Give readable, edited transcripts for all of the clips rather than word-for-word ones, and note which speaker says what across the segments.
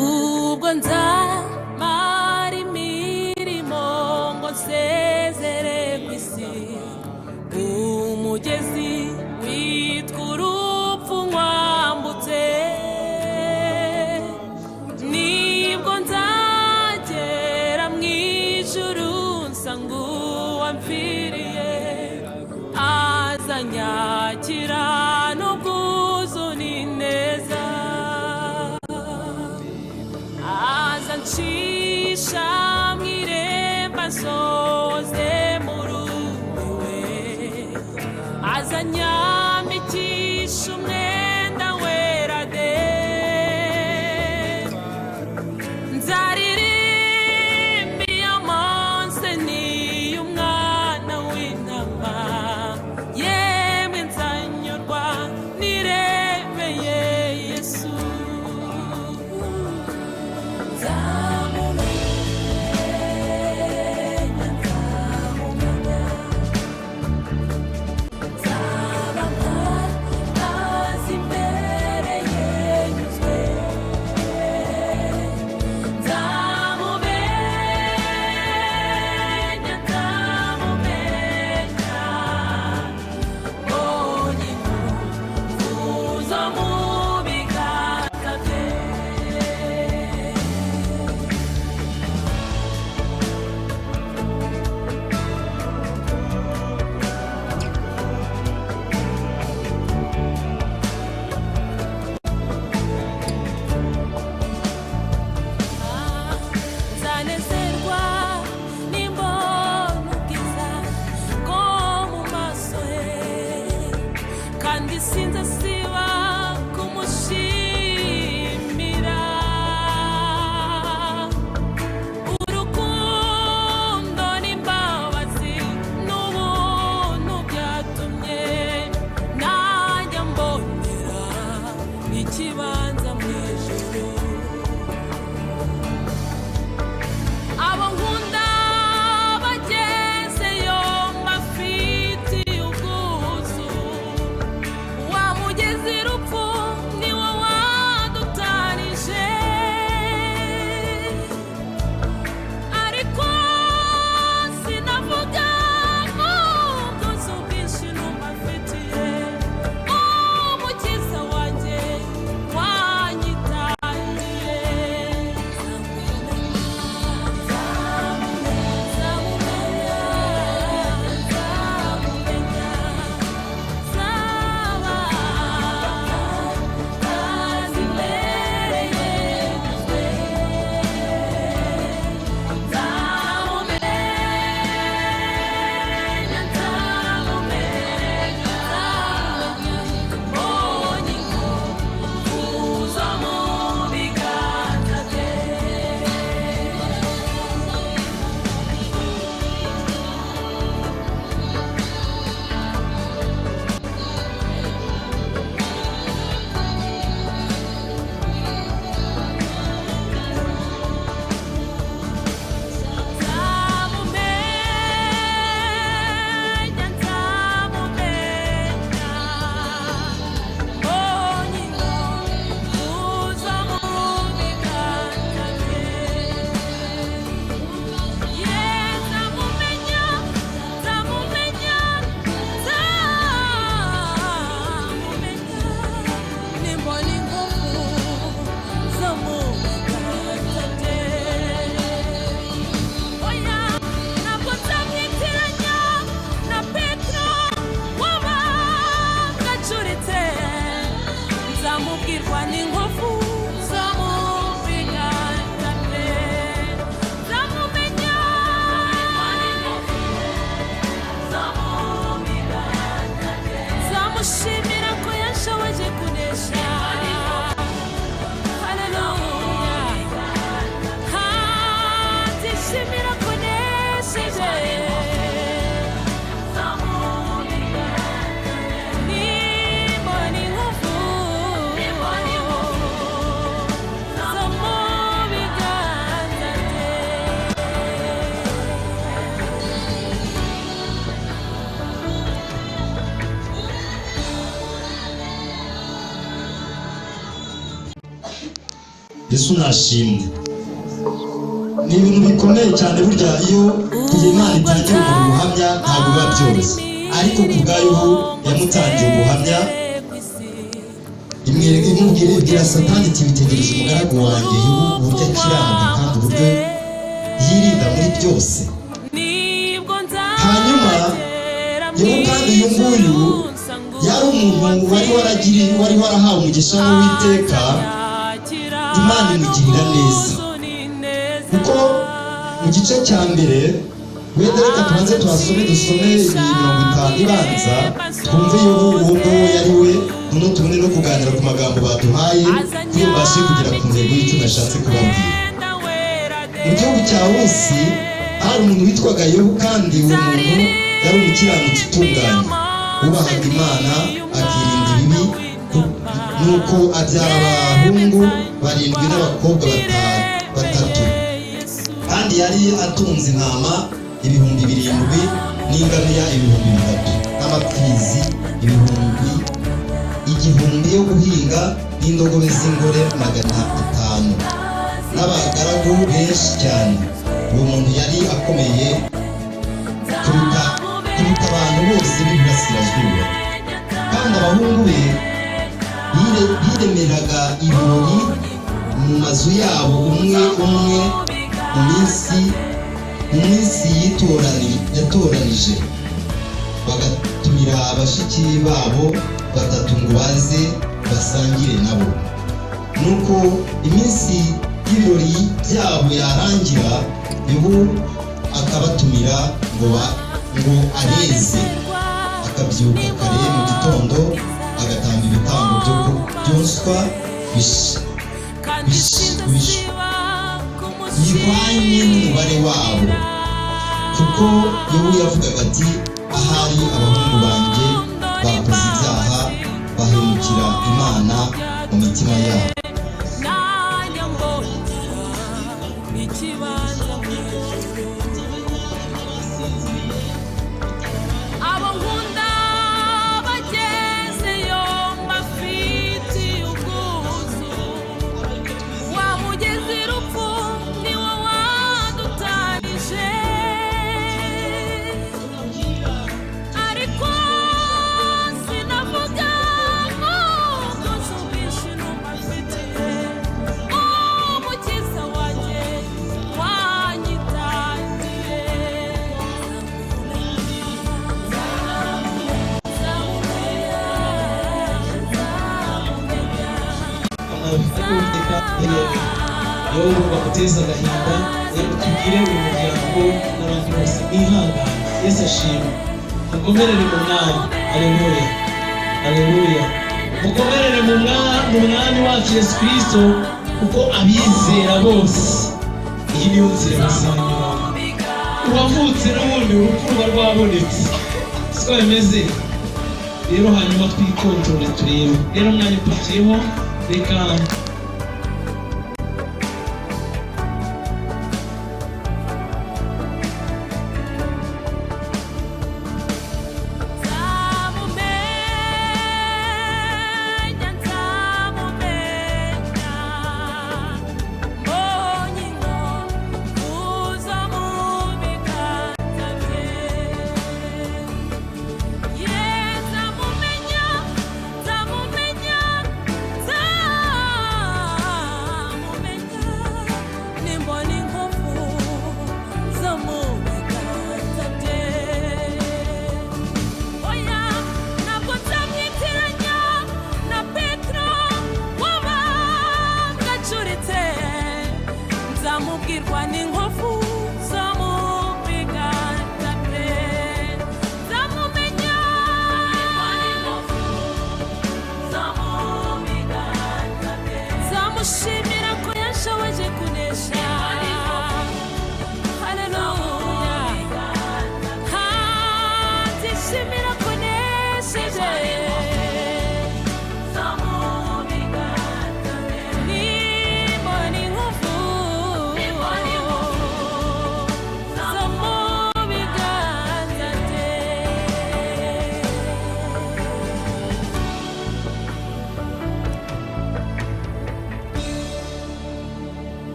Speaker 1: ubwo nzamara imirimo ngo nsezere ku isi, umugezi witwa urupfu nkwambutse, nibwo nzagera mu ijuru nsanga uwampfiriye azanyakira n'ubwuzu n'ineza, azancisha mu irembo ansoze mu rumiwe, azanyambikisha umwenda wera de, nzaririmba iyo munsi niyo umwana w'intama, yemwe nzanyurwa nirebeye Yesu. Nzanezerwa nimbona ubwiza bwo mu maso he, kandi sinzasiba kumushimira. Urukundo n'imbabazi n'ubuntu byatumye najya mbonera ikibanza mu ijuru. Abo nkunda bagezeyo mbafitiye ubwuzu, wa mugezi urupfu ni wo wadutanije, ariko sinavuga ubwuzu bwinshi numafitiye, umukiza wanjye wanyitahiye. Nzamubwirwa n'inkovu zo mu biganza bye, nzamumenya nzamushimira ko yanshoboje kunesha. Haleluya, nzishimira ko nesheje.
Speaker 2: Yesu nashimwe. Ni ibintu bikomeye cyane burya iyo Imana itangira umuntu ubuhamya ntabwo biba byoroshye, ariko ku bwayo yamutangiye ubuhamya imubwira ibwira Satani iti bitegereje umugaragu wanjye Yobu uburyo akiranuka kandi uburyo yirinda muri byose. Hanyuma Yobu kandi uyu nguyu yari umuntu wari warahawe umugisha n'Uwiteka, Imana imugirira neza, kuko mu gice cya mbere wenda reka tubanze tuhasome dusome 50 ibanza twumve Yobu uwo nguwo yari we, noneho tubone no kuganira ku magambo baduhaye kuko mbashe kugera ku ntego y'icyo nashatse kubabwira. Mu gihugu cya Usi hari umuntu witwaga Yobu, kandi uwo muntu yari umukiranutsi utunganye, wubahaga Imana akirinda ibibi, nuko abyara abahungu 7 n'abakobwa 3, kandi yari atunze intama 7,000 n'ingamiya 3,000 n'amapfizi 1,000 yo guhinga n'indogobe z'ingore 500 n'abagaragu benshi cyane. Uwo muntu yari akomeye kuruta abantu bose b'iburasirazuba, kandi abahungu be biremeraga ibirori mu mazu yabo umwe umwe mu minsi yatoranije, bagatumira abashiki babo 3 ngo baze basangire nabo. Nuko iminsi y'ibirori byabo yarangira, Yobu akabatumira ngo areze, akabyuka kare mu gitondo agatanga ibitambo byo byoswa bihwanye n'umubare wabo, kuko Yobu yavugaga ati ahari abahungu banjye bakoze ibyaha bahemukira Imana mu mitima yabo.
Speaker 3: Yobu bakuteza agahinda, rero tubwire uyu muryango n'abandi bose mwihangane. Yesu ashimwe. Mukomerere mu mwami. Haleluya, haleluya. Mukomerere mu mwami wacu Yesu Kristo, kuko abizera bose iyi niyo nzira bazanyuramo. Uwavutse n'ubundi urupfu ruba rwabonetse, siko bimeze. Rero hanyuma twikontorore turebe. Rero umwanya ukurikiyeho reka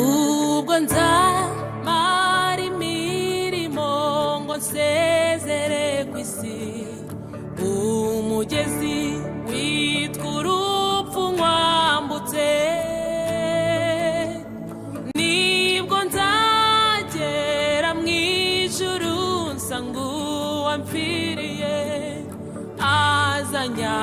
Speaker 1: ubwo nzamara imirimo ngo nsezere ku isi, umugezi witwa urupfu nkwambutse, nibwo nzagera mu ijuru nsanga uwampfiriye azanya